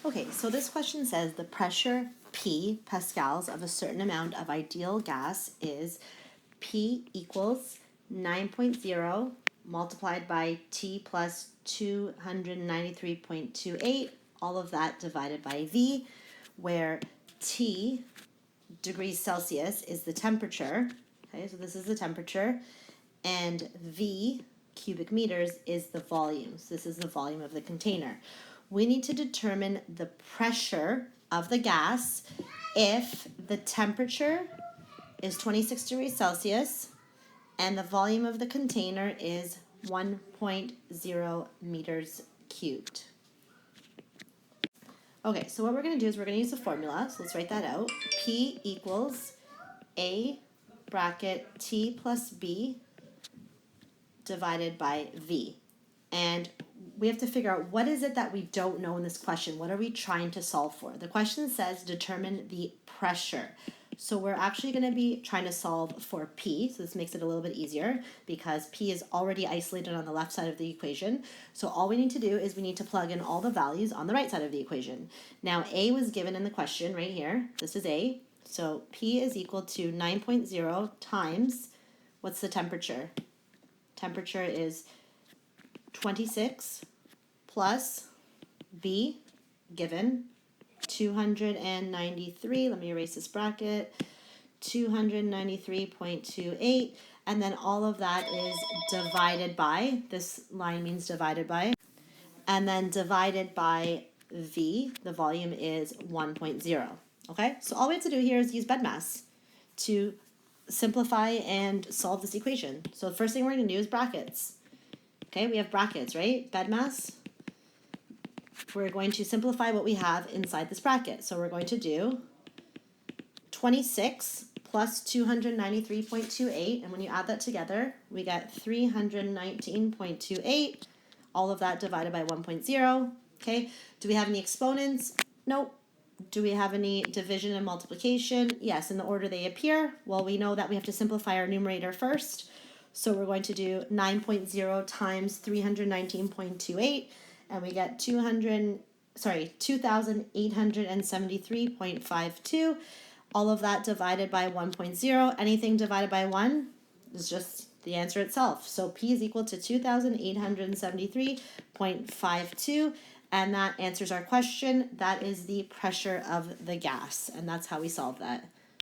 Okay, so this question says the pressure P pascals of a certain amount of ideal gas is P equals 9.0 multiplied by T plus 293.28, all of that divided by V, where T, degrees Celsius, is the temperature. Okay, so this is the temperature, and V, cubic meters, is the volume. So this is the volume of the container. We need to determine the pressure of the gas if the temperature is 26 degrees Celsius and the volume of the container is 1.0 meters cubed. Okay, so what we're going to do is we're going to use the formula. So let's write that out. P equals A bracket T plus B divided by V. And we have to figure out what is it that we don't know in this question. What are we trying to solve for? The question says determine the pressure. So we're actually going to be trying to solve for P. So this makes it a little bit easier because P is already isolated on the left side of the equation. So all we need to do is we need to plug in all the values on the right side of the equation. Now A was given in the question right here. This is A. So P is equal to 9.0 times, what's the temperature? Temperature is 26 plus V, given 293, let me erase this bracket, 293.28, and then all of that is divided by, this line means divided by, and then divided by V, the volume is 1.0. Okay, so all we have to do here is use BEDMAS to simplify and solve this equation. So the first thing we're going to do is brackets. Okay, we have brackets, right? BEDMAS. We're going to simplify what we have inside this bracket. So we're going to do 26 plus 293.28, and when you add that together, we get 319.28, all of that divided by 1.0. Okay, do we have any exponents? Nope. Do we have any division and multiplication? Yes, in the order they appear. Well, we know that we have to simplify our numerator first. So we're going to do 9.0 times 319.28, and we get 2,873.52. All of that divided by 1.0. Anything divided by 1 is just the answer itself. So P is equal to 2,873.52, and that answers our question. That is the pressure of the gas, and that's how we solve that.